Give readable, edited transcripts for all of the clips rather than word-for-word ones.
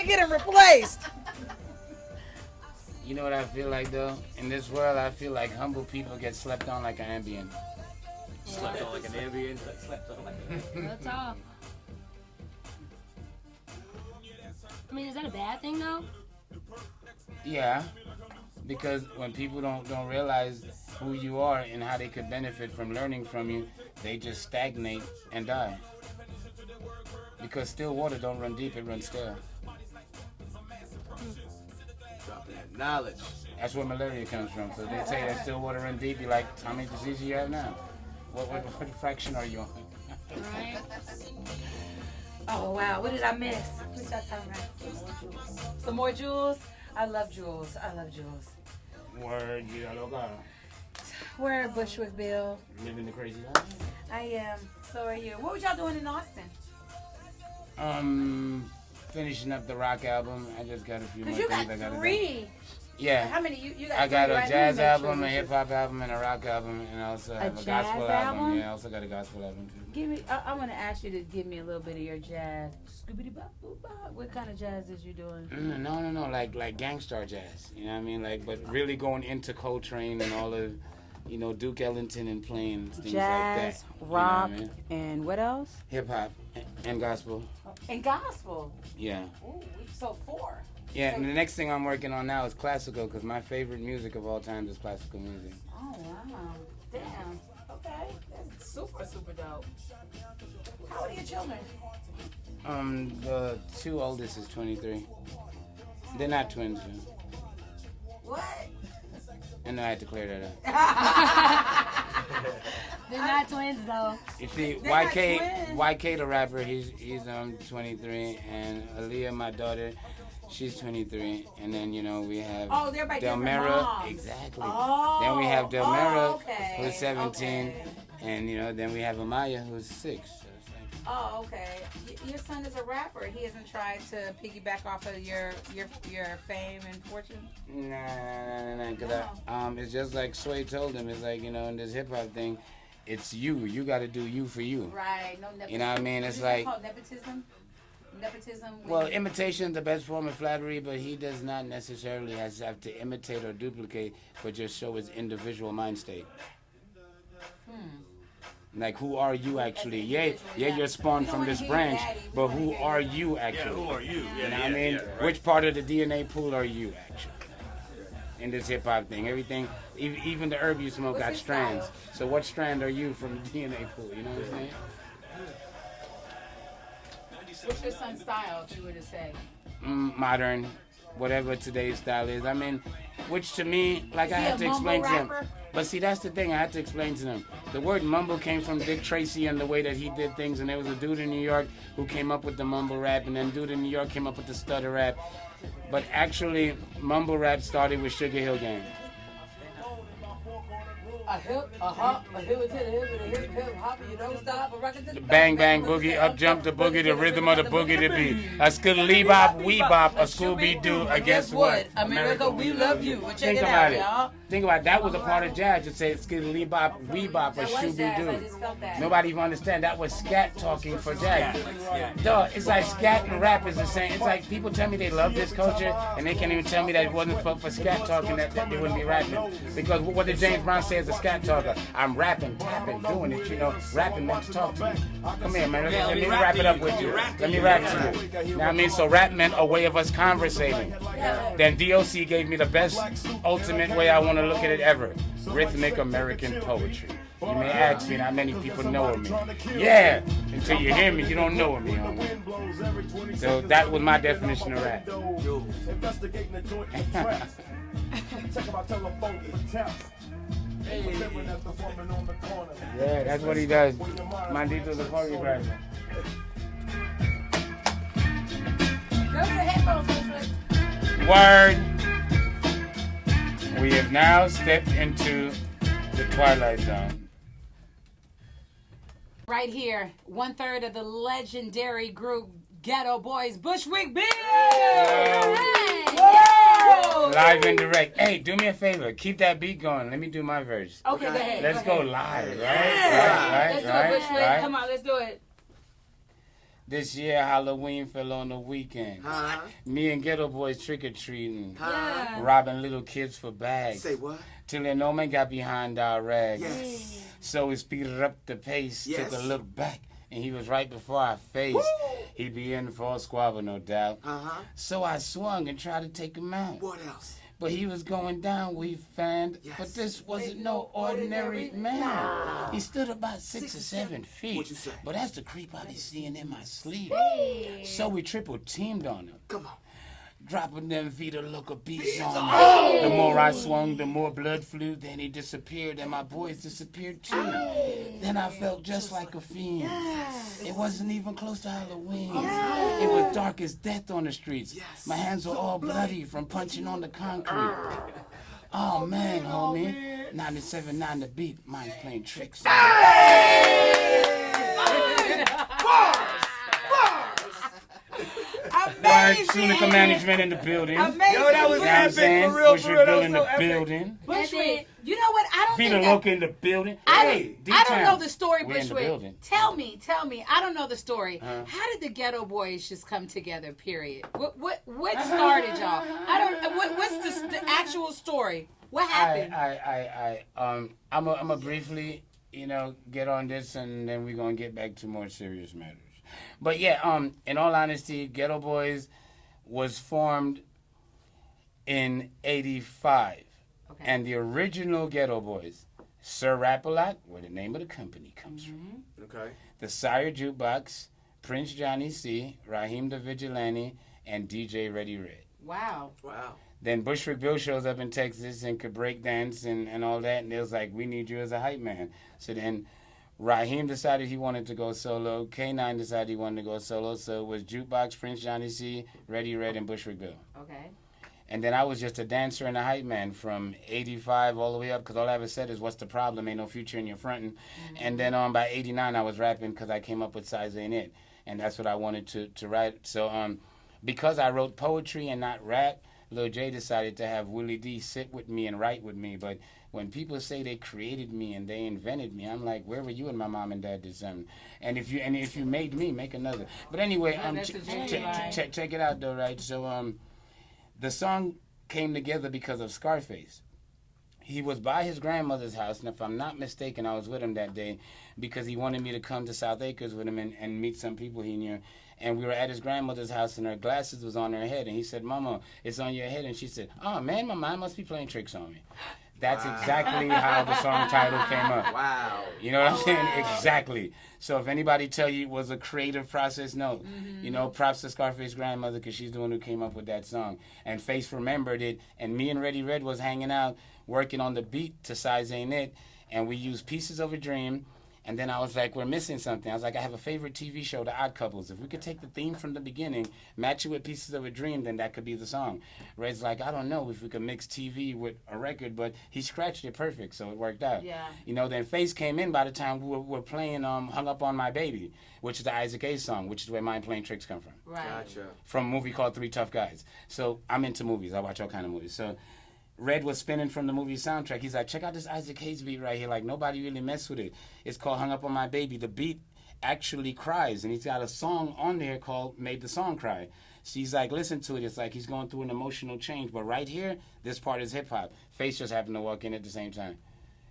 to get him replaced. You know what I feel like though? In this world, I feel like humble people get slept on like an Ambien. Slept on like an Ambien. Slept on like an Ambien. That's all. I mean, is that a bad thing though? Yeah, because when people don't realize who you are and how they could benefit from learning from you, they just stagnate and die. Because still water don't run deep, it runs still. Drop that knowledge. That's where malaria comes from. So they say that still water run deep, you're like, how many diseases you have now? What fraction are you on? Right. Oh, wow. What did I miss? What y'all talking about? Some more jewels? I love jewels. I love jewels. Word, Veda Loca. We're at Bushwick Bill. Living the crazy life. I am. So are you. What was y'all doing in Austin? Finishing up the rock album. I just got a few more Because you things got I gotta do. 3. Yeah. How many? You got I got three, a right? jazz Let me make sure album, a this is- hip hop album, and a rock album, and I also have a gospel jazz album. album? Yeah, I also got a gospel album too. Give me. I want to ask you to give me a little bit of your jazz. Scoobity bop boop bop. What kind of jazz is you doing? No, like gangstar jazz. You know what I mean? Like, but really going into Coltrane and all of, you know, Duke Ellington and playing things Jazz, like that. rock, You know what and what else? I mean? Hip hop and gospel. And gospel. Yeah. Ooh, so 4. Yeah, and the next thing I'm working on now is classical, because my favorite music of all time is classical music. Oh wow. Damn. Okay. That's super, super dope. How old are your children? The 2 oldest is 23. They're not twins, though. What? I know I had to clear that up. They're not twins though. You see, They're not YK the rapper, he's 23, and Aaliyah, my daughter, she's 23, and then you know we have They're by different Delmera, moms. exactly. Oh, Then we have Delmera, okay, who's 17, okay. and you know then we have Amaya, who's 6. So it's like, Oh, okay. Your son is a rapper. He hasn't tried to piggyback off of your fame and fortune. Nah, cause it's just like Sway told him. It's like, you know, in this hip hop thing, it's you. You got to do you for you. Right. No nepotism. You know what I mean? It's Is like, that called nepotism. Nepotism. well, imitation is the best form of flattery, but he does not necessarily have to imitate or duplicate, but just show his individual mind state. Like, who are you actually? Yeah, you're spawned from this branch, but who are you actually? Yeah, who are you? Yeah, You know yeah, what I mean? yeah, right. Which part of the DNA pool are you actually? In this hip hop thing, everything, even the herb you smoke What's got his strands. style? So what strand are you from the DNA pool? You know what I'm saying? What's your son's style, if you were to say? Modern, whatever today's style is. I mean, which to me, like Is I he had a to explain to mumble him. rapper? But see, that's the thing. I had to explain to them. The word mumble came from Dick Tracy and the way that he did things. And there was a dude in New York who came up with the mumble rap, and then dude in New York came up with the stutter rap. But actually, mumble rap started with Sugar Hill Gang. A hip, a hop, a hip to the hip, and a hip, hop, you don't stop, a rocket to the Bang, bang, boogie, up jump the boogie, the rhythm of the boogie to beat. A skiddly bop, wee bop, a Scooby Doo, against what? America, we love you. Check Think it about out, it. y'all. Think about it. That was a part of jazz. To say skiddly bop, wee bop, or That was Scooby jazz, I Doo. just felt that. Nobody even understand that was scat talking for jazz. Yeah. Duh, it's like scat and rap is the same. It's like people tell me they love this culture, and they can't even tell me that it wasn't for scat talking that they wouldn't be rapping. Because what did James Brown say as a scat talker? I'm rapping, tapping, doing it, you know. Rapping meant to talk to you. Come here, man. Let me wrap it up with you. Let me rap to you. Now, I mean, so rap meant a way of us conversating. Then DOC gave me the best, ultimate way I want to look at it ever. Rhythmic American poetry. You may ask me, how many people know of me? Yeah, until you hear me, you don't know of me, homie. So that was my definition of rap. Yeah, that's what he does. Mandito's a choreographer. Go to the headphones, Bushwick. Word. We have now stepped into the Twilight Zone. Right here, 1/3 of the legendary group Ghetto Boys, Bushwick Bill. Whoa. Live and direct. Hey, do me a favor. Keep that beat going. Let me do my verse. Okay, go ahead. Let's go live, right? Let's do it, Bushwick. Come on, let's do it. This year Halloween fell on the weekend. Me and Ghetto Boys trick-or-treating. Yeah. Robbing little kids for bags. Say what? Till an old man got behind our rags. Yes. So we speeded up the pace, Yes. took a look back, and he was right before our face. Woo! He'd be in for a squabble, no doubt. So I swung and tried to take him out. What else? But he was going down, we found. Yes. But this wasn't no ordinary man. He stood about 6 or 7 feet. What'd you say? But that's the creep I be seeing in my sleep. So we triple teamed on him. Come on. Dropping them Veda Loca beats on him. The more I swung, the more blood flew. Then he disappeared, and my boys disappeared too. Then I felt just like a fiend. It wasn't even close to Halloween. It was dark as death on the streets. My hands were all bloody from punching on the concrete. Oh man, homie. 97.9 the beat. Mine's playing tricks. Amazing. Tunica management in the building. Amazing. Yo, that was You know what I'm epic, saying? for real, Bushwick for real, Bill that in was the so epic. building. Bushwick, you know what? I don't Veda think Loca in the building. I Hey, don't know the story, We in the Bushwick. building. Tell me. I don't know the story. How did the Ghetto Boys just come together? Period. What started y'all? I don't. What's the actual story? What happened? I'm a briefly, get on this, and then we're gonna get back to more serious matters. But yeah, in all honesty, Ghetto Boys was formed in '85, Okay. and the original Ghetto Boys, Sir Rap-A-Lot, where the name of the company comes from, Okay. the Sire Jukebox, Prince Johnny C, Raheem the Vigilante, and DJ Ready Red. Wow. Wow. Then Bushwick Bill shows up in Texas and could break dance and all that, and it was like, we need you as a hype man. So then Raheem decided he wanted to go solo. K9 decided he wanted to go solo. So it was Jukebox, Prince Johnny C, Ready Red, and Bushwick Bill. Okay. And then I was just a dancer and a hype man from '85 all the way up, because all I ever said is, what's the problem? Ain't no future in your frontin'. And then by '89 I was rapping because I came up with Size Ain't It. And that's what I wanted to write. So because I wrote poetry and not rap, Lil J decided to have Willie D sit with me and write with me. But when people say they created me and they invented me, I'm like, where were you when my mom and dad did something? And if you made me, make another. But anyway, That's a genuine line. check it out though, right? So the song came together because of Scarface. He was by his grandmother's house, and if I'm not mistaken, I was with him that day because he wanted me to come to South Acres with him and meet some people he knew. And we were at his grandmother's house, and her glasses was on her head. And he said, Mama, it's on your head. And she said, oh, man, my mind must be playing tricks on me. That's exactly how the song title came up. Wow. You know what I'm saying? Exactly. So if anybody tell you it was a creative process, no. Props to Scarface's grandmother, because she's the one who came up with that song. And Face remembered it, and me and Ready Red was hanging out, working on the beat to Size Ain't It, and we used Pieces of a Dream. And then I was like, we're missing something. I was like, I have a favorite TV show, The Odd Couples. If we could take the theme from the beginning, match it with Pieces of a Dream, then that could be the song. Red's like, I don't know if we could mix TV with a record, but he scratched it perfect, so it worked out. Yeah. Then Face came in by the time we were playing Hung Up on My Baby, which is the Isaac A song, which is where Mind Playing Tricks come from. Right. Gotcha. From a movie called Three Tough Guys. So I'm into movies. I watch all kind of movies. So Red was spinning from the movie soundtrack. He's like, check out this Isaac Hayes beat right here. Like, nobody really messed with it. It's called Hung Up on My Baby. The beat actually cries, and he's got a song on there called Made the Song Cry. She's like, listen to it. It's like he's going through an emotional change. But right here, this part is hip-hop. Face just happened to walk in at the same time.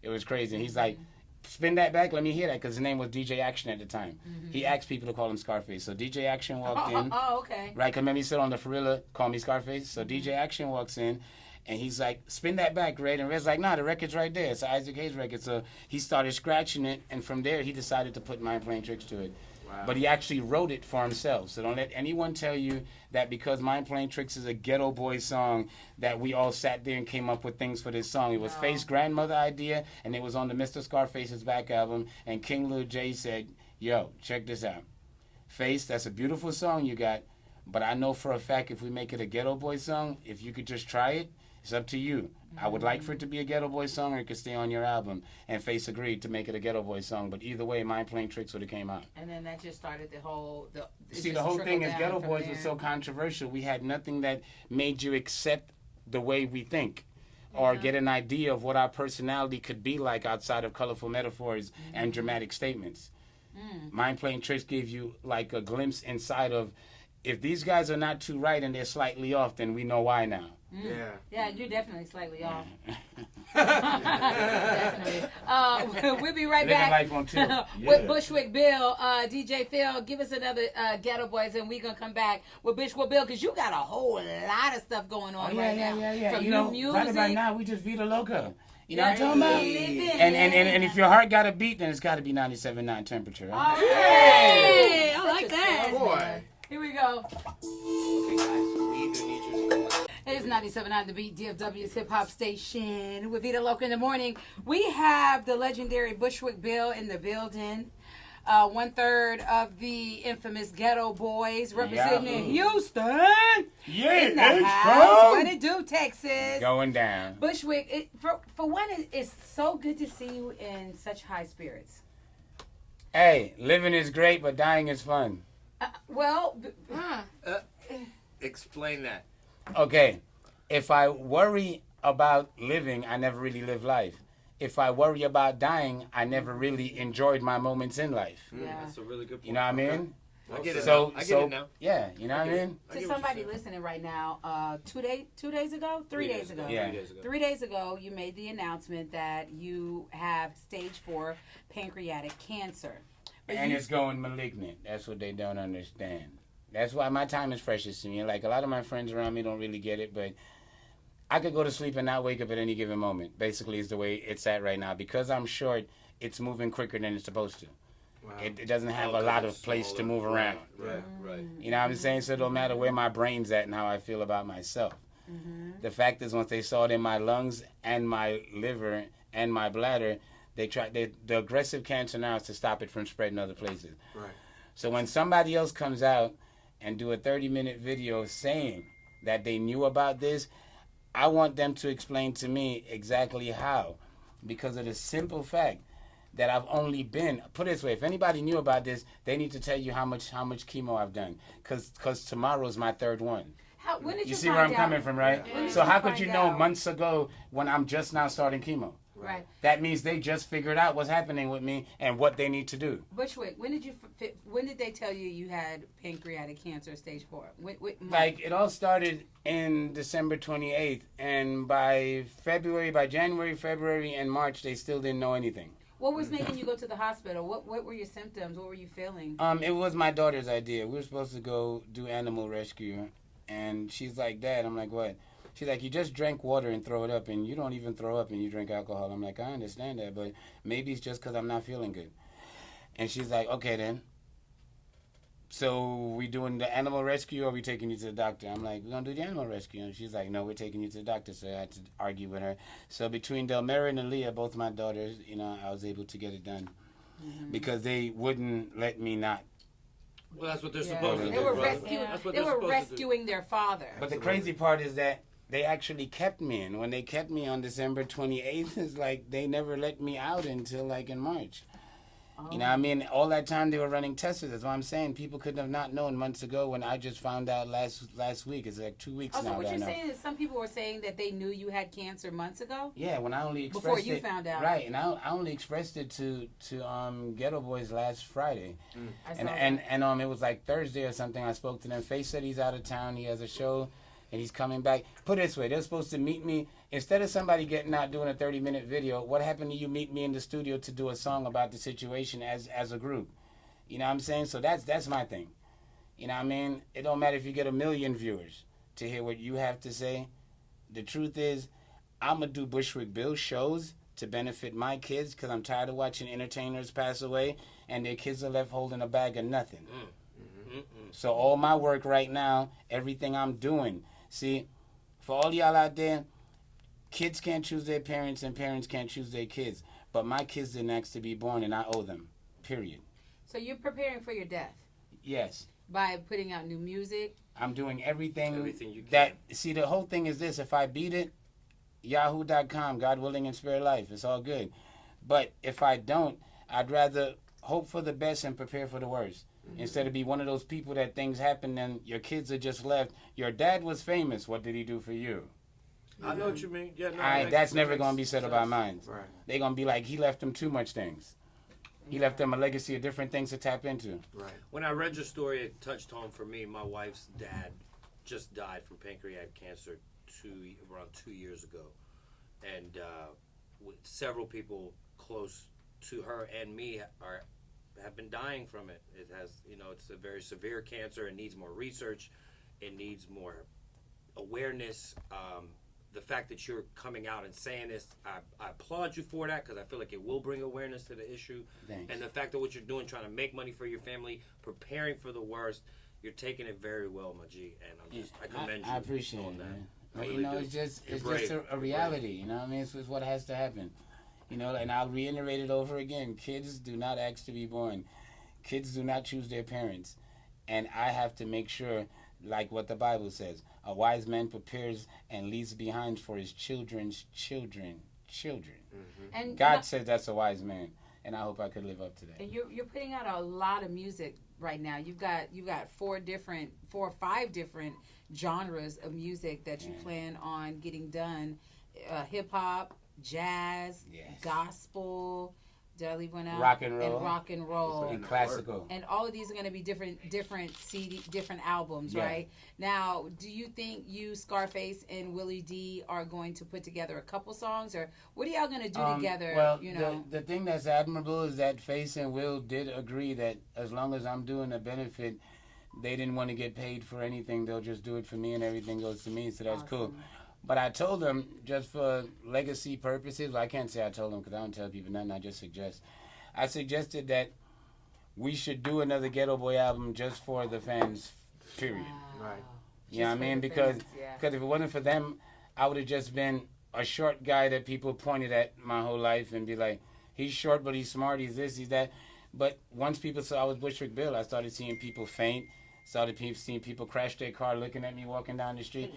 It was crazy. And he's like, spin that back. Let me hear that, because his name was DJ Action at the time. He asked people to call him Scarface. So DJ Action walked in. Oh, okay. Right, because remember he said on the Ferrilla, call me Scarface. So DJ Action walks in, and he's like, spin that back, Red. And Red's like, nah, the record's right there. It's an Isaac Hayes record. So he started scratching it, and from there he decided to put Mind Playing Tricks to it. Wow. But he actually wrote it for himself. So don't let anyone tell you that because Mind Playing Tricks is a Ghetto Boys song that we all sat there and came up with things for this song. It was Face's grandmother idea, and it was on the Mr. Scarface's back album. And King Lil J said, yo, check this out. Face, that's a beautiful song you got, but I know for a fact if we make it a Ghetto Boys song, if you could just try it, it's up to you. I would like for it to be a Ghetto Boys song, or it could stay on your album. And Face agreed to make it a Ghetto Boys song, but either way, Mind Playing Tricks would have came out. And then that just started the whole. See, the whole thing is Ghetto Boys was so controversial. We had nothing that made you accept the way we think, or get an idea of what our personality could be like outside of colorful metaphors and dramatic statements. Mind Playing Tricks gave you like a glimpse inside of, if these guys are not too right and they're slightly off, then we know why now. Yeah. Yeah, you're definitely slightly off. Definitely. We'll be right Living back life on tour. with Bushwick Bill. DJ Phil, give us another Ghetto Boys, and we're going to come back with Bushwick Bill, because you got a whole lot of stuff going on right now. From You new know, music. right about now, we just Veda Loca. You know what I'm talking about? Living. And if your heart got a beat, then it's got to be 97.9 temperature. Right? Hey, I like that. Boy. Here we go. Okay, guys, we either need you to come. It's 97.9 The Beat, DFW's hip hop station with Veda Loca in the morning. We have the legendary Bushwick Bill in the building. 1/3 of the infamous Ghetto Boys representing in Houston. Yeah, In the it's house. strong. What it do, Texas? Going down. Bushwick, for one, it's so good to see you in such high spirits. Hey, living is great, but dying is fun. Explain that. Okay, if I worry about living, I never really live life. If I worry about dying, I never really enjoyed my moments in life. Yeah. That's a really good point. You know what I mean? I get it So, now. I get it now. Yeah, you know what I mean? To somebody listening right now, 2 days ago, 3 days ago. Yeah. 3 days ago. 3 days ago, you made the announcement that you have stage 4 pancreatic cancer. But And you- it's going malignant. That's what they don't understand. That's why my time is precious to me. Like, a lot of my friends around me don't really get it, but I could go to sleep and not wake up at any given moment. Basically, is the way it's at right now. Because I'm short, it's moving quicker than it's supposed to. Wow. It doesn't have a lot of place to move around. Right, right. You know what I'm saying? So it don't matter where my brain's at and how I feel about myself. The fact is, once they saw it in my lungs and my liver and my bladder, the aggressive cancer now is to stop it from spreading other places. Right. So when somebody else comes out and do a 30-minute video saying that they knew about this, I want them to explain to me exactly how. Because of the simple fact that I've only been, put it this way, if anybody knew about this, they need to tell you how much chemo I've done. Because tomorrow's my third one. when did You you see find where I'm out? coming from, right? When did So you how could find you know out? months ago when I'm just now starting chemo? Right. That means they just figured out what's happening with me and what they need to do. Bushwick, when did they tell you you had pancreatic cancer stage 4? What month? Like, it all started in December 28th, and by January, February, and March, they still didn't know anything. What was making you go to the hospital? What were your symptoms? What were you feeling? It was my daughter's idea. We were supposed to go do animal rescue, and she's like, Dad, I'm like, what? She's like, you just drank water and throw it up, and you don't even throw up and you drink alcohol. I'm like, I understand that, but maybe it's just because I'm not feeling good. And she's like, okay then. So we doing the animal rescue, or are we taking you to the doctor? I'm like, we're going to do the animal rescue. And she's like, no, we're taking you to the doctor. So I had to argue with her. So between Delmira and Aaliyah, both my daughters, you know, I was able to get it done. Because they wouldn't let me not. Well, that's what they're Yeah. supposed to They do, were brother. rescuing. That's what They they're were supposed to do. rescuing their father. But the crazy part is that they actually kept me in. When they kept me on December 28th, it's like they never let me out until like in March. You know what I mean? All that time they were running tests. That's what I'm saying. People could have not known months ago when I just found out last week. It's like 2 weeks Also, now what that I you're know. saying is some people were saying that they knew you had cancer months ago? Yeah, when I only expressed Before you it, found out. right? And I only expressed it to Ghetto Boys last Friday, I saw and it was like Thursday or something. I spoke to them. Faye said he's out of town. He has a show, and he's coming back. Put it this way, they're supposed to meet me instead of somebody getting out doing a 30-minute video. What happened to you meet me in the studio to do a song about the situation as a group? You know what I'm saying? So that's my thing. You know what I mean? It don't matter if you get 1 million viewers to hear what you have to say. The truth is, I'm going to do Bushwick Bill shows to benefit my kids because I'm tired of watching entertainers pass away and their kids are left holding a bag of nothing. So all my work right now, everything I'm doing, see, for all y'all out there, kids can't choose their parents and parents can't choose their kids. But my kids didn't ask to be born and I owe them, period. So you're preparing for your death Yes. by putting out new music? I'm doing everything you can. that, see, the whole thing is this. If I beat it, yahoo.com, God willing and spare life. It's all good. But if I don't, I'd rather hope for the best and prepare for the worst. Instead of be one of those people that things happen and your kids are just left. Your dad was famous. What did he do for you? I know what you mean. Yeah, no, That's never going to be said about mine. Right. They're going to be like, he left them too much things. He left them a legacy of different things to tap into. Right. When I read your story, it touched home for me. My wife's dad just died from pancreatic cancer around 2 years ago, and with several people close to her and me have been dying from it. It has, it's a very severe cancer. It needs more research. It needs more awareness. The fact that you're coming out and saying this, I applaud you for that, because I feel like it will bring awareness to the issue. Thanks. And the fact that what you're doing, trying to make money for your family, preparing for the worst, you're taking it very well, my G. And I commend you. I appreciate on it, that. man. I But really do. it's just You're brave. a reality. You know what I mean? It's what has to happen. And I'll reiterate it over again. Kids do not ask to be born. Kids do not choose their parents. And I have to make sure, like what the Bible says, a wise man prepares and leaves behind for his children's children. And God says that's a wise man, and I hope I could live up to that. And you're putting out a lot of music right now. You've got 4 or 5 different genres of music that you plan on getting done. Hip hop, jazz, gospel. Did I leave one out? Rock and roll. And rock and roll. And classical. And all of these are going to be different albums, right? Now, do you think you, Scarface, and Willie D are going to put together a couple songs, or what are y'all going to do together? Well, the thing that's admirable is that Face and Will did agree that as long as I'm doing a benefit, they didn't want to get paid for anything. They'll just do it for me, and everything goes to me. So that's cool. But I told them, just for legacy purposes, well, I can't say I told them because I don't tell people nothing, I just suggest. I suggested that we should do another Ghetto Boy album just for the fans, period. Right. You know what I mean? Because if it wasn't for them, I would have just been a short guy that people pointed at my whole life and be like, he's short, but he's smart, he's this, he's that. But once people saw I was Bushwick Bill, I started seeing people faint, seeing people crash their car looking at me walking down the street.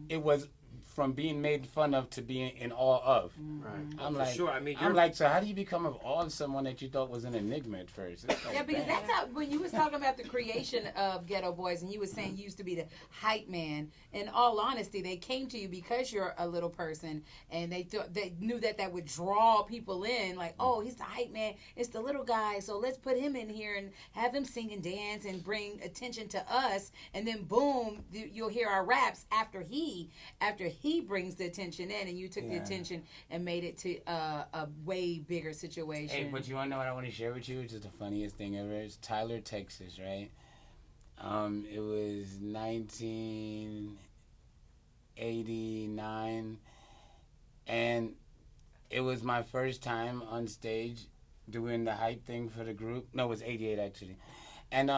It was from being made fun of to being in awe of. Right. I'm For like, sure. I mean, I'm like, so how do you become of awe of someone that you thought was an enigma at first? Yeah, because that's how, when you was talking about the creation of Ghetto Boys, and you was saying you used to be the hype man, in all honesty, they came to you because you're a little person, and they knew that would draw people in, like, oh, he's the hype man, it's the little guy, so let's put him in here and have him sing and dance and bring attention to us, and then boom, you'll hear our raps after he brings the attention in, and you took the attention and made it to a way bigger situation. Hey, but you want to know what I want to share with you? Which is the funniest thing ever. It's Tyler, Texas, right? It was 1989, and it was my first time on stage doing the hype thing for the group. No, it was 88 actually. And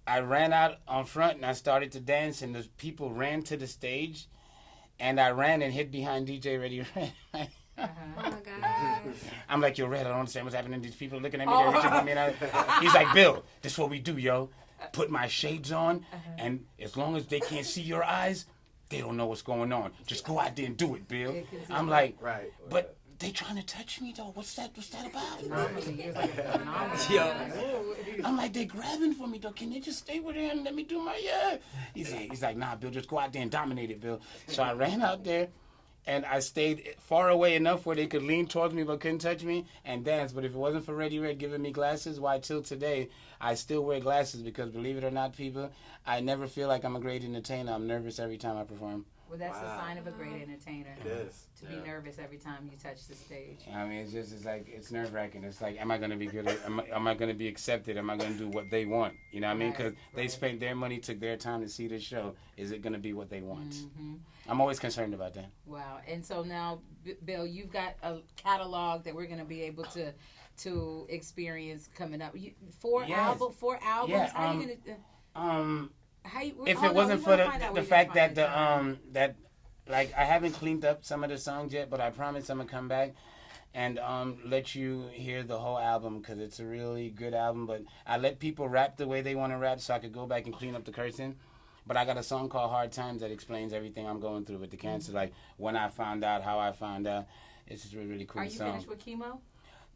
I ran out on front and I started to dance, and the people ran to the stage, and I ran and hid behind DJ Ready Red. Oh my God. I'm like, yo, Red, I don't understand what's happening. These people are looking at me, they're reaching for me. And he's like, Bill, this is what we do, yo. Put my shades on, and as long as they can't see your eyes, they don't know what's going on. Just go out there and do it, Bill. I'm like, right. But they trying to touch me, though. What's that about? I'm like, they grabbing for me, though. Can they just stay with her and let me do my, He's like, nah, Bill, just go out there and dominate it, Bill. So I ran out there, and I stayed far away enough where they could lean towards me but couldn't touch me and dance. But if it wasn't for Ready Red giving me glasses, why till today I still wear glasses, because believe it or not, people, I never feel like I'm a great entertainer. I'm nervous every time I perform. Well, that's a sign of a great entertainer. It is. To be nervous every time you touch the stage. I mean, it's like, it's nerve-wracking. It's like, am I going to be good? Am I going to be accepted? Am I going to do what they want? You know what I mean? Because they spent their money, took their time to see this show. Is it going to be what they want? Mm-hmm. I'm always concerned about that. Wow. And so now, Bill, you've got a catalog that we're going to be able to experience coming up. Four albums? Yeah, How are you going to... if it wasn't for the fact that that like I haven't cleaned up some of the songs yet, but I promise I'm gonna come back and let you hear the whole album, because it's a really good album. But I let people rap the way they want to rap, so I could go back and clean up the cursing. But I got a song called Hard Times that explains everything I'm going through with the cancer, like when I found out, how I found out. It's just a really cool song. Are you finished with chemo?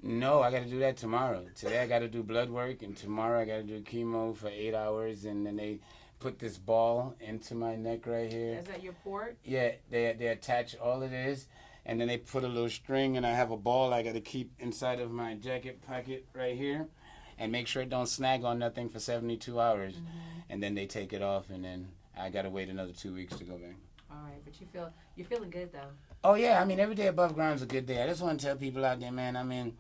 No, I got to do that tomorrow. Today I got to do blood work, and tomorrow I got to do chemo for 8 hours, and then they put this ball into my neck right here. Is that your port? Yeah, they attach all of this, and then they put a little string, and I have a ball I got to keep inside of my jacket pocket right here, and make sure it don't snag on nothing for 72 hours, and then they take it off, and then I got to wait another 2 weeks to go back. All right, but you're feeling good though. Oh yeah, I mean every day above ground is a good day. I just want to tell people out there, man. I mean,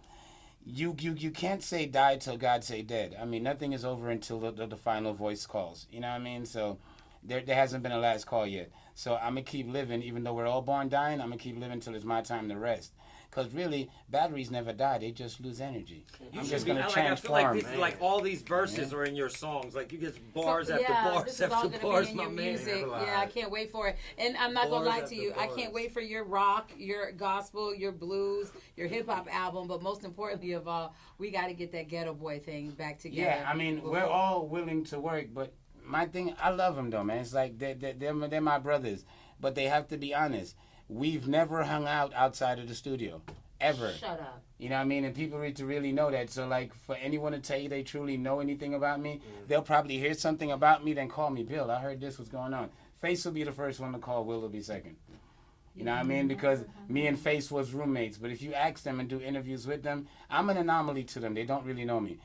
you can't say die till God say dead. I mean, nothing is over until the final voice calls. You know what I mean? So there hasn't been a last call yet. So I'm gonna keep living, even though we're all born dying. I'm gonna keep living till it's my time to rest. Because really, batteries never die. They just lose energy. I'm just going to transform. I feel like all these verses are in your songs. Like you get bars after bars after bars, my man. Music. Yeah, I can't wait for it. And I'm not going to lie to you. I can't wait for your rock, your gospel, your blues, your hip-hop album. But most importantly of all, we got to get that Ghetto Boy thing back together. Yeah, I mean, we're all willing to work. But my thing, I love them, though, man. It's like they're my brothers. But they have to be honest. We've never hung out outside of the studio, ever. Shut up. You know what I mean? And people need to really know that. So, like, for anyone to tell you they truly know anything about me, they'll probably hear something about me, then call me, Bill, I heard this was going on. Face will be the first one to call, Will will be second. You know what I mean? Because me and Face was roommates. But if you ask them and do interviews with them, I'm an anomaly to them. They don't really know me.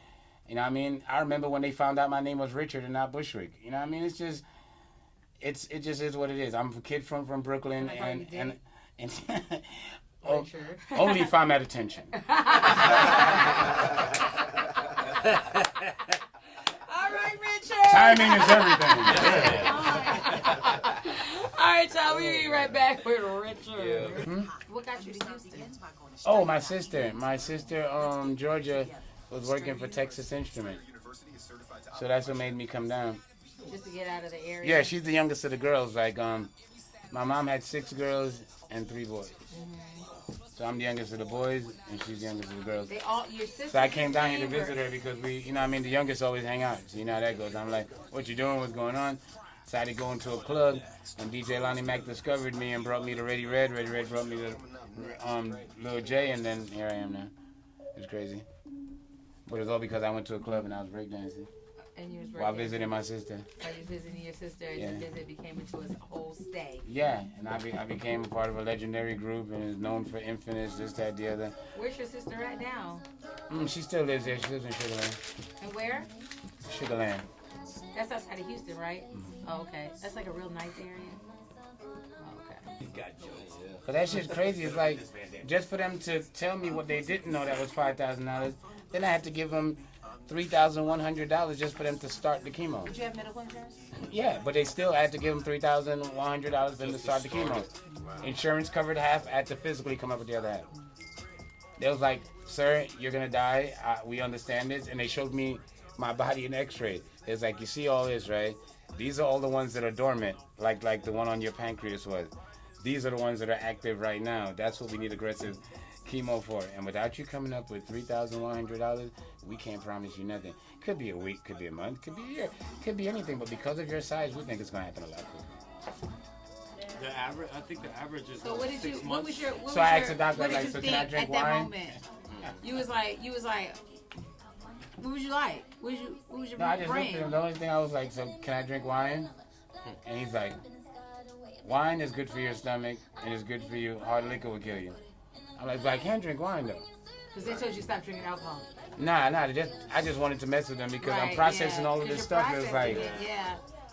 You know what I mean? I remember when they found out my name was Richard and not Bushwick. You know what I mean? It's just... It just is what it is. I'm a kid from Brooklyn, and only if I'm at attention. All right, Richard. Timing is everything. All right, y'all. We'll be right back with Richard. Hmm? What got you to Houston? Oh, my sister, Georgia, was working for Texas Instruments, so that's what made me come down. Just to get out of the area. Yeah, she's the youngest of the girls. Like, my mom had 6 girls and 3 boys. So I'm the youngest of the boys, and she's the youngest of the girls. Your sisters. So I came down here to visit her because we, you know what I mean, the youngest always hang out. So you know how that goes. I'm like, what you doing? What's going on? Decided to go into a club, and DJ Lonnie Mac discovered me and brought me to Ready Red. Ready Red brought me to Lil J, and then here I am now. It's crazy. But it was all because I went to a club and I was breakdancing. And you was while visiting my sister. While you was visiting your sister, and your visit became into a whole stay. Yeah, and I became a part of a legendary group and is known for Infamous, this, that, the other. Where's your sister at now? She still lives there. She lives in Sugar Land. And where? Sugar Land. That's outside of Houston, right? Oh, okay. That's like a real nice area. Oh, okay. But that shit's crazy. It's like, just for them to tell me what they didn't know that was $5,000, then I had to give them $3,100 just for them to start the chemo. Did you have medical insurance? Yeah, but they still had to give them $3,100 for them to start the chemo. Insurance covered half. I had to physically come up with the other half. They was like, sir, you're going to die. We understand this. And they showed me my body in x-ray. It's like, you see all this, right? These are all the ones that are dormant, like the one on your pancreas was. These are the ones that are active right now. That's what we need aggressive chemo for. And without you coming up with $3,100, we can't promise you nothing. Could be a week, could be a month, could be a year, could be anything. But because of your size, we think it's going to happen a lot quicker. The average, I think the average is. So what did you? What was your? So I asked the doctor, like, so can I drink wine? At that moment, you was like, what was you like? What was your No, I just brain? looked at him. The only thing I was like, so can I drink wine? And he's like, wine is good for your stomach and it's good for you. Hard liquor will kill you. I'm like, but I can't drink wine though. Because they told you to stop drinking alcohol. Nah. I just wanted to mess with them because I'm processing all of this stuff. It was like,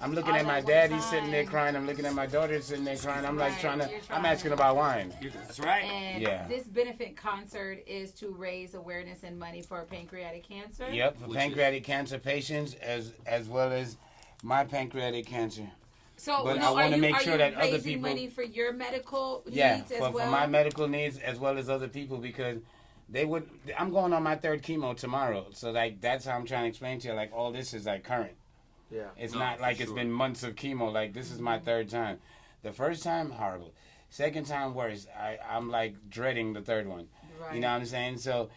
I'm looking at my dad. He's sitting there crying. I'm looking at my daughter sitting there crying. I'm like I'm asking about wine. That's right. And this benefit concert is to raise awareness and money for pancreatic cancer. Yep, for pancreatic cancer patients as well as my pancreatic cancer. So, but I want to make sure that other people money for your medical needs as well. For my medical needs as well as other people because I'm going on my 3rd chemo tomorrow, so like that's how I'm trying to explain to you. Like all this is like current. Yeah. It's not like it's been months of chemo. Like this is my 3rd time. The first time horrible. Second time worse. I'm like dreading the 3rd one. Right. You know what I'm saying? So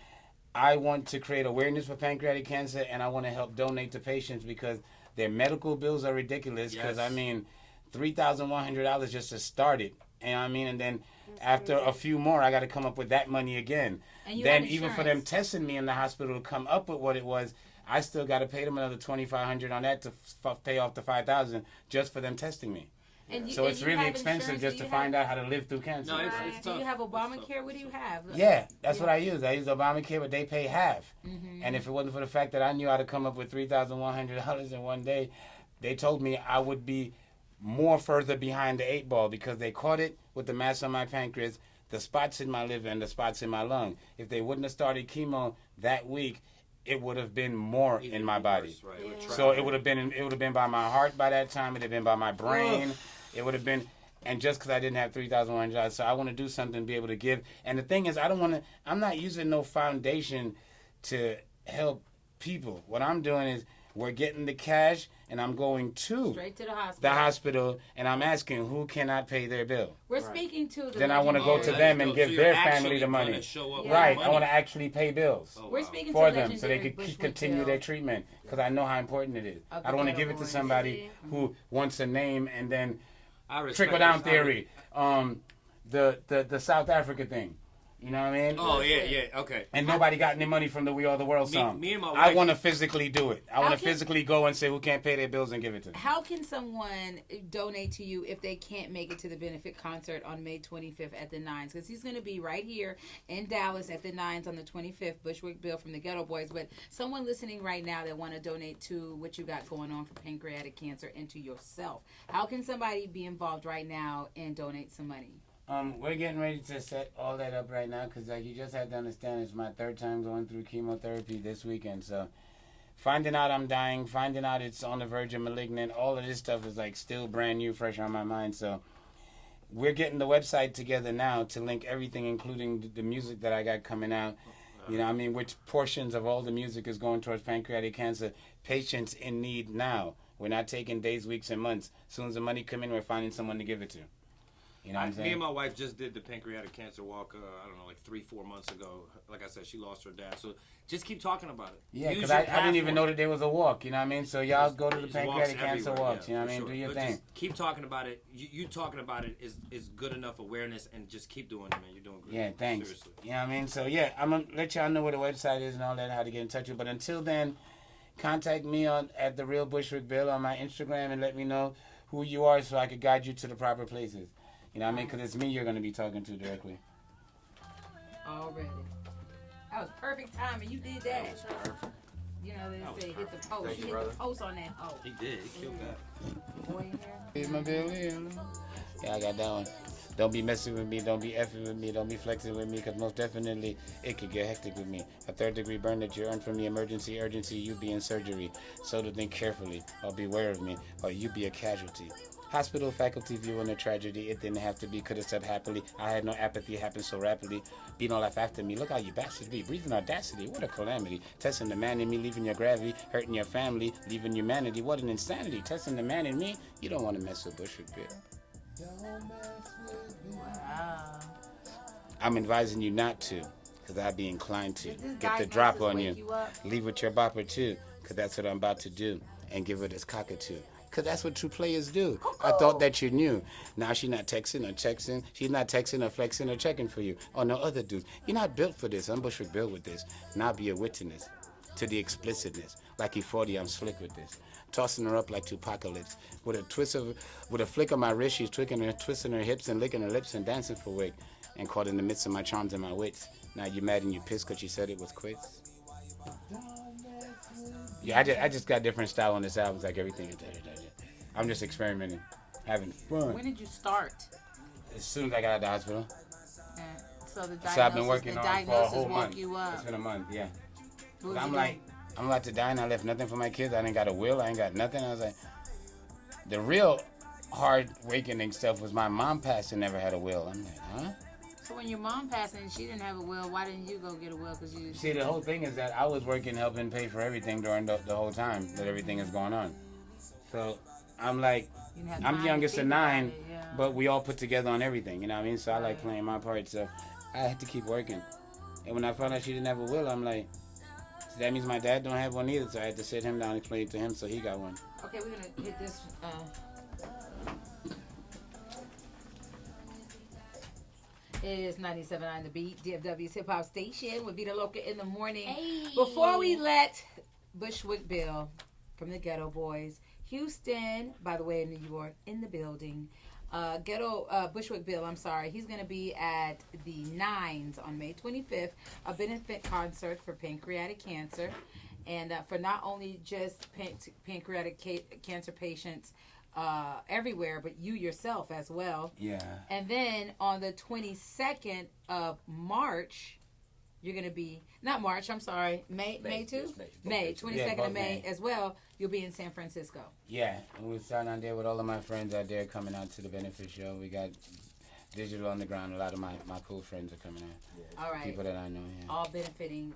I want to create awareness for pancreatic cancer, and I want to help donate to patients because their medical bills are ridiculous. Because I mean, $3,100 just to start it. And I mean, and then after a few more, I got to come up with that money again. And then even for them testing me in the hospital to come up with what it was, I still got to pay them another $2,500 on that to pay off the $5,000 just for them testing me. And So it's you really have expensive insurance? just Do to you find out how to live through cancer. No, it's Do tough. you have It's Obamacare? tough. What do you have? Yeah, that's what I use. I use Obamacare, but they pay half. And if it wasn't for the fact that I knew how to come up with $3,100 in one day, they told me I would be more further behind the 8 ball because they caught it with the mass on my pancreas, the spots in my liver, and the spots in my lung. If they wouldn't have started chemo that week, it would have been more in my body. Worse, right? Yeah. So it would have been by my heart by that time. It would have been by my brain. It would have been, and just because I didn't have $3,100, so I want to do something to be able to give. And the thing is, I'm not using no foundation to help people. What I'm doing is we're getting the cash, and I'm going to Straight to the hospital. the hospital, and I'm asking who cannot pay their bill. We're speaking to the Then I want to go to legendary- them and give their family the money. Yeah. Right, I want to actually pay bills. We're speaking For to them so they legendary could Bushwick continue Bill. their treatment because I know how important it is. Of I don't want to the give it to Ghetto somebody who wants a name and then I respect trickle down this. theory. The South Africa thing. You know what I mean? Oh yeah, okay. And nobody got any money from the We Are the World Me- song. me and my I wife- want to physically do it. I want to can- physically go and say who can't pay their bills and give it to them. How can someone donate to you if they can't make it to the benefit concert on May 25th at the Nines? Because he's going to be right here in Dallas at the Nines on the 25th, Bushwick Bill from the Ghetto Boys. But someone listening right now that want to donate to what you got going on for pancreatic cancer and to yourself, how can somebody be involved right now and donate some money? We're getting ready to set all that up right now because, like, you just have to understand it's my 3rd time going through chemotherapy this weekend. So finding out I'm dying, finding out it's on the verge of malignant, all of this stuff is, like, still brand new, fresh on my mind. So we're getting the website together now to link everything, including the music that I got coming out. You know what I mean? Which portions of all the music is going towards pancreatic cancer patients in need now. We're not taking days, weeks, and months. As soon as the money come in, we're finding someone to give it to. You know what I'm saying? Me and my wife just did the pancreatic cancer walk, I don't know, like 3-4 months ago. Like I said, she lost her dad. So just keep talking about it. Yeah, Use because your I didn't even platform. know that there was a walk, you know what I mean? So y'all go to the There's pancreatic cancer everywhere, walks, you know what I for mean? sure. Do your But thing. just keep talking about it. You talking about it is good enough awareness, and just keep doing it, man. You're doing great. Yeah, thanks. Seriously. You know what I mean? So yeah, I'm going to let y'all know where the website is and all that, how to get in touch with. But until then, contact me at The Real Bushwick Bill on my Instagram and let me know who you are so I could guide you to the proper places. You know what I mean? Because it's me you're going to be talking to directly. Already. That was perfect timing. You did that. You know, they say hit the post. Thank You you, hit brother. the post on that. Oh, He did. He killed that. boy, yeah. Here's my bill. Yeah, I got that one. Don't be messing with me. Don't be effing with me. Don't be flexing with me, because most definitely it could get hectic with me. A 3rd-degree burn that you earned from the emergency urgency, you be in surgery. So to think carefully, or beware of me, or you be a casualty. Hospital faculty viewing a tragedy. It didn't have to be. Could have said happily. I had no apathy. Happened so rapidly. Beat no life after me. Look how you bastards be. Breathing audacity. What a calamity. Testing the man in me. Leaving your gravity. Hurting your family. Leaving humanity. What an insanity. Testing the man in me. You don't want to mess with Bushwick Bill. Wow. I'm advising you not to, because I'd be inclined to. Did this Get the drop diagnosis on wake you. you up? Leave with your bopper too, because that's what I'm about to do. And give her this cockatoo. Because that's what true players do. I thought that you knew. Now she's not texting or checking. She's not texting or flexing or checking for you. Or no other dudes. You're not built for this. I'm Bushwick Bill with this. Now be a witness to the explicitness. Like E40, I'm slick with this. Tossing her up like Tupacalypse. With a flick of my wrist, she's twisting her hips and licking her lips and dancing for wig. And caught in the midst of my charms and my wits. Now you mad and you pissed because she said it was quits. Yeah, I just got different style on this album. It's like everything. I'm just experimenting, having fun. When did you start? As soon as I got out of the hospital. So the So I've been diagnosis, working the on it for a diagnosis whole woke month. you up. It's been a month, yeah. What was I'm you like, doing? I'm about to die and I left nothing for my kids. I didn't got a will. I ain't got nothing. I was like, the real hard awakening stuff was my mom passed and never had a will. I'm like, huh? So when your mom passed and she didn't have a will, why didn't you go get a will? Because you. See, the whole thing is that I was working, helping pay for everything during the whole time that everything is going on. So I'm like, You didn't have I'm time the to youngest of think about 9, it, yeah. but we all put together on everything, you know what I mean? So I like Right. playing my part, so I had to keep working. And when I found out she didn't have a will, I'm like, so that means my dad don't have one either, so I had to sit him down and explain it to him so he got one. Okay, we're gonna hit this. It is 97.9 The Beat, DFW's hip hop station with Veda Loca in the morning. Hey. Before we let Bushwick Bill from the Ghetto Boys Houston, by the way, in New York, in the building. Bushwick Bill, I'm sorry. He's going to be at the Nines on May 25th, a benefit concert for pancreatic cancer. And for not only just pancreatic cancer patients everywhere, but you yourself as well. Yeah. And then on the 22nd of March, you're going to be, not March, I'm sorry, May too? May, 22nd of May as well, you'll be in San Francisco. Yeah, and we're starting out there with all of my friends out there coming out to the benefit show. We got Digital on the ground. A lot of my cool friends are coming out. All right. People that I know, yeah. All benefiting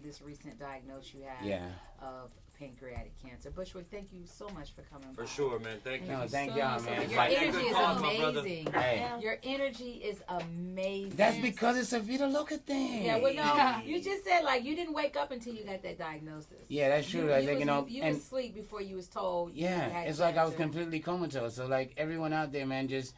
this recent diagnosis you had of pancreatic cancer. Bushwick, thank you so much for coming by. For sure, man. Thank you. No, thank y'all, man. Your energy is amazing. Hey. Your energy is amazing. That's because it's a Veda Loca thing. Yeah, well, no, you just said, like, you didn't wake up until you got that diagnosis. Yeah, that's true. You was asleep before you was told. Yeah, it's like I was completely comatose. So, like, everyone out there, man, just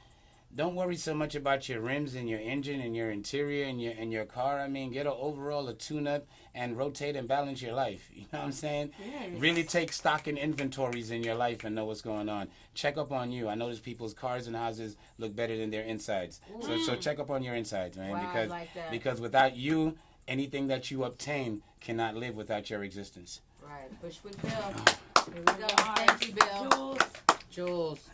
don't worry so much about your rims and your engine and your interior and your car. I mean, get a tune-up and rotate and balance your life. You know what I'm saying? Yes. Really take stock in inventories in your life and know what's going on. Check up on you. I notice people's cars and houses look better than their insides. So check up on your insides, man. Wow, I like that. Because without you, anything that you obtain cannot live without your existence. Right. Bushwick Bill. Here we go. Thank you, Bill. Jules.